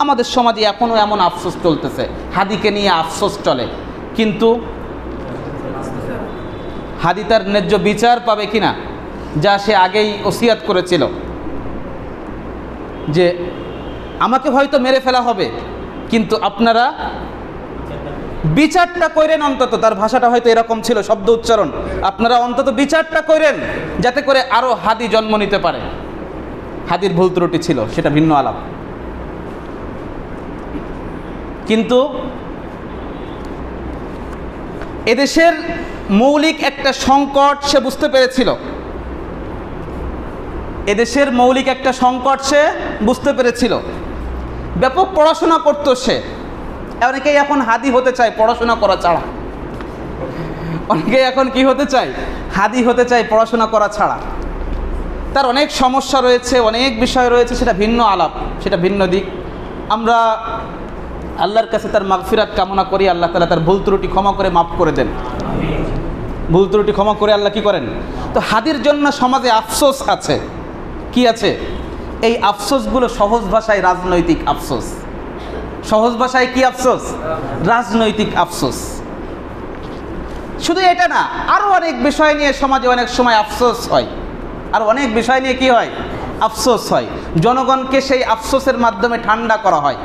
আমাদের সমাজে এখনও এমন আফসোস চলতেছে, হাদিকে নিয়ে আফসোস চলে, কিন্তু হাদি তার ন্যায্য বিচার পাবে কিনা, যা সে আগেই ওসিয়াত করেছিল যে আমাকে হয়তো মেরে ফেলা হবে, কিন্তু আপনারা বিচারটা করেন। অন্তত তার ভাষাটা হয়তো এরকম ছিল, শব্দ উচ্চারণ, আপনারা অন্তত বিচারটা করেন যাতে করে আরও হাদি জন্ম নিতে পারে। হাদির ভুল ত্রুটি ছিল, সেটা ভিন্ন আলাপ। কিন্তু এদেশের মৌলিক একটা সংকট সে বুঝতে পেরেছিল, এদেশের মৌলিক একটা সংকট সে বুঝতে পেরেছিল। ব্যাপক পড়াশোনা করতো সে। অনেকেই এখন হাদি হতে চায় পড়াশোনা করা ছাড়া, অনেকেই এখন কি হতে চায়, হাদি হতে চায় পড়াশোনা করা ছাড়া। তার অনেক সমস্যা রয়েছে, অনেক বিষয় রয়েছে, সেটা ভিন্ন আলাপ, সেটা ভিন্ন দিক। আমরা আল্লাহর কাছে তার মাগফিরাত কামনা করি, আল্লাহ তাআলা তার ভুল ত্রুটি ক্ষমা করে মাফ করে দেন। ভুল ত্রুটি ক্ষমা করে আল্লাহ কি করেন। তো হাদির জন্য সমাজে আফসোস আছে, কি আছে? এই আফসোসগুলো সহজ ভাষায় রাজনৈতিক আফসোস। সহজ ভাষায় কি আফসোস? রাজনৈতিক আফসোস। শুধু এটা না, আরও অনেক বিষয় নিয়ে সমাজে অনেক সময় আফসোস হয়, আর অনেক বিষয় নিয়ে কি হয়, আফসোস হয়। জনগণকে সেই আফসোসের মাধ্যমে ঠান্ডা করা হয়,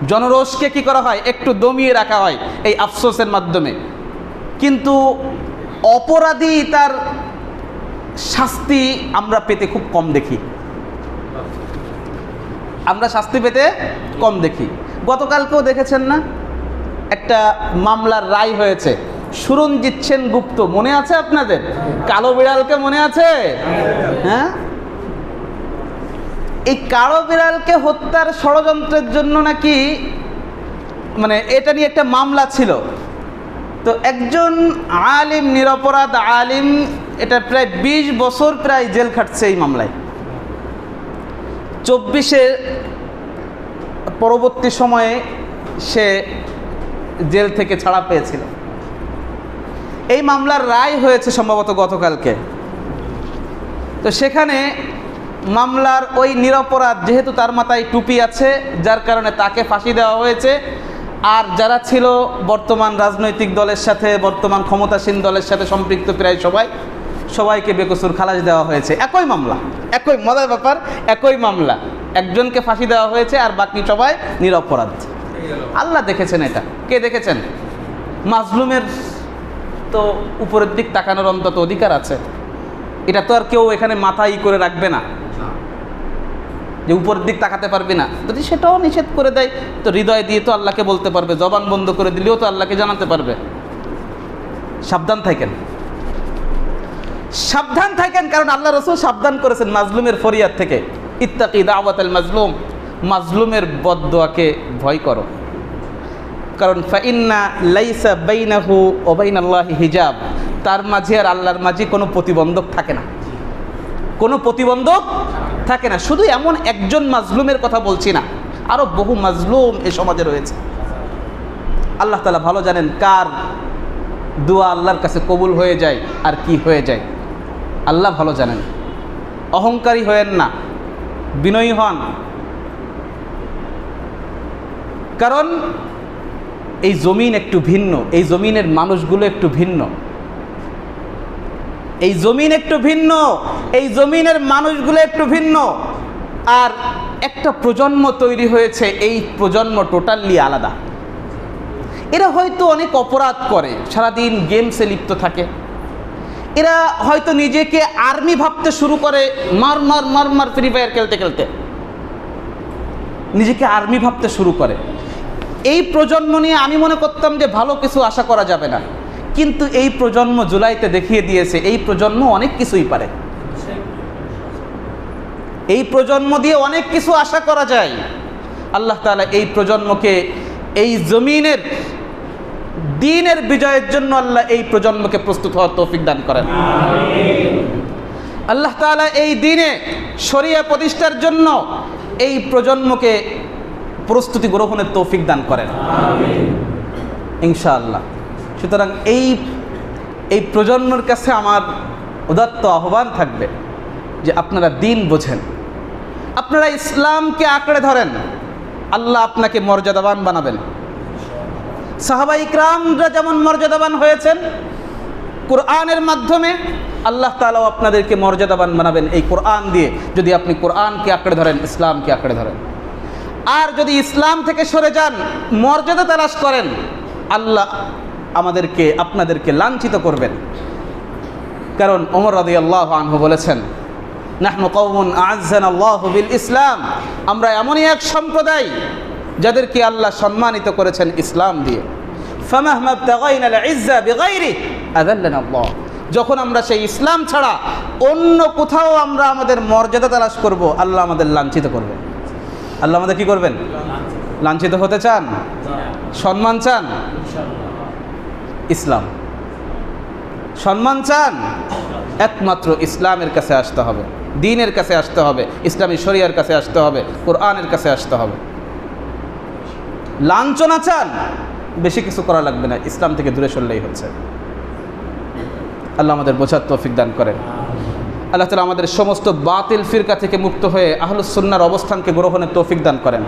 জনরোষকে কি করা হয়, একটু দমিয়ে রাখা হয় এই আফসোসের মাধ্যমে। কিন্তু অপরাধী তার শাস্তি আমরা পেতে খুব কম দেখি, আমরা শাস্তি পেতে কম দেখি। গতকালকেও দেখেছেন না, একটা মামলার রায় হয়েছে, সুরঞ্জিত সেনগুপ্ত, মনে আছে আপনাদের? কালো বিড়ালকে মনে আছে? হ্যাঁ, এই কালো বিড়ালকে হত্যার ষড়যন্ত্রের জন্য নাকি মানে এটা নিয়ে একটা মামলা ছিল। তো একজন আলিম, নিরপরাধ আলিম, এটা প্রায় 20 বছর প্রায় জেল খাটছে এই মামলায়। 24-এর পরবর্তী সময়ে সে জেল থেকে ছাড়া পেয়েছিল। এই মামলার রায় হয়েছে সম্ভবত গতকালকে। তো সেখানে মামলার ওই নিরপরাধ, যেহেতু তার মাথায় টুপি আছে, যার কারণে তাকে ফাঁসি দেওয়া হয়েছে। আর যারা ছিল বর্তমান রাজনৈতিক দলের সাথে, বর্তমান ক্ষমতাসীন দলের সাথে সম্পৃক্ত প্রায় সবাইকে বেকসুর খালাস দেওয়া হয়েছে। একই মামলা, একই মজার ব্যাপার, একই মামলা, একজনকে ফাঁসি দেওয়া হয়েছে আর বাকি সবাই নিরপরাধ। আল্লাহ দেখেছেন এটা, কে দেখেছেন? মাজলুমের তো উপরের দিক তাকানোর অন্তত অধিকার আছে। এটা তো আর কেউ এখানে মাথায় করে রাখবে না যে উপরের দিক তাকাতে পারবি না। যদি সেটাও নিষেধ করে দেয় তো হৃদয় দিয়ে তো আল্লাহকে বলতে পারবে, জবান বন্ধ করে দিলেও তো আল্লাহকে জানাতে পারবে। সাবধান থাকেন, সাবধান থাকেন, কারণ আল্লাহ রাসূল সাবধান করেছেন মাজলুমের ফরিয়াদ থেকে। ইত্তাকি দাওয়াতাল মাজলুম, মাজলুমের বদদোয়াকে ভয় করো, কারণ ফাইন্না লাইসা বাইনাহু ওয়া বাইনাল্লাহি হিজাব, তার মাঝে আর আল্লাহর মাঝে কোনো প্রতিবন্ধক থাকে না, কোনো প্রতিবন্ধক থাকে না। শুধু এমন একজন মাজলুমের কথা বলছি না, আরও বহু মাজলুম এই সমাজে রয়েছে। আল্লাহ তাআলা ভালো জানেন কার দোয়া আল্লাহর কাছে কবুল হয়ে যায় আর কি হয়ে যায়, আল্লাহ ভালো জানেন। অহংকারী হয়েন না, বিনয়ী হন, কারণ এই জমিন একটু ভিন্ন, এই জমিনের মানুষগুলো একটু ভিন্ন, এই জমিন একটু ভিন্ন, এই জমিনের মানুষগুলো একটু ভিন্ন। আর একটা প্রজন্ম তৈরি হয়েছে, এই প্রজন্ম টোটালি আলাদা। এরা হয়তো অনেক অপরাধ করে, সারাদিন গেমসে লিপ্ত থাকে। এরা হয়তো নিজেকে আর্মি ভাবতে শুরু করে, মার মার মার মার ফ্রি ফায়ার খেলতে খেলতে নিজেকে আর্মি ভাবতে শুরু করে। এই প্রজন্ম নিয়ে আমি মনে করতাম যে ভালো কিছু আশা করা যাবে না, কিন্তু এই প্রজন্ম জুলাইতে দেখিয়ে দিয়েছে এই প্রজন্ম অনেক কিছুই পারে। এই প্রজন্ম দিয়ে অনেক কিছু আশা করা যায়। আল্লাহ তাআলা এই প্রজন্মকে এই জমিনের দ্বীনের বিজয়ের জন্য আল্লাহ এই প্রজন্মকে প্রস্তুত হওয়ার তৌফিক দান করেন। আল্লাহ তাআলা এই দ্বীনে শরিয়া প্রতিষ্ঠার জন্য এই প্রজন্মকে প্রস্তুতি গ্রহণের তৌফিক দান করেন ইনশাআল্লাহ। সুতরাং এই প্রজন্মের কাছে আমার উদাত্ত আহ্বান থাকবে যে আপনারা দ্বীন বোঝেন, আপনারা ইসলামকে আঁকড়ে ধরেন, আল্লাহ আপনাকে মর্যাদাবান বানাবেন। সাহাবা ইকরামরা যেমন মর্যাদাবান হয়েছেন কোরআনের মাধ্যমে, আল্লাহ তাআলাও আপনাদেরকে মর্যাদাবান বানাবেন এই কোরআন দিয়ে, যদি আপনি কোরআনকে আঁকড়ে ধরেন, ইসলামকে আঁকড়ে ধরেন। আর যদি ইসলাম থেকে সরে যান, মর্যাদা তালাশ করেন, আল্লাহ আপনাদেরকে লাঞ্ছিত করবেন। কারণ ওমর রাদিয়াল্লাহু আনহু বলেছেন, নাহনু কওমুন আ'আজ্জানাল্লাহু বিল ইসলাম, আমরা এমনই এক সম্প্রদায় যাদেরকে আল্লাহ সম্মানিত করেছেন ইসলাম দিয়ে। ফামাহমা ইবতাগাইনাল ইজ্জা বিগাইরি আযাল্লানাল্লাহ, যখন আমরা সেই ইসলাম ছাড়া অন্য কোথাও আমরা আমাদের মর্যাদা তালাশ করব, আল্লাহ আমাদের লাঞ্ছিত করবেন। আল্লাহ আমাদের কি করবেন? লাঞ্ছিত হতে চান? সম্মান চান? ইসলাম সম্মান চান? একমাত্র ইসলামের কাছে আসতে হবে, দ্বীনের কাছে আসতে হবে, ইসলামী শরিয়ার কাছে আসতে হবে, কোরআনের কাছে আসতে হবে। লাঞ্ছনা চান? বেশি কিছু করা লাগবে না, ইসলাম থেকে দূরে সরলেই হচ্ছে। আল্লাহ আমাদের বোঝার তৌফিক দান করেন। আল্লাহ তাআলা আমাদের সমস্ত বাতিল ফিরকা থেকে মুক্ত হয়ে আহলুস সুন্নাহর অবস্থানকে গ্রহণের তৌফিক দান করেন।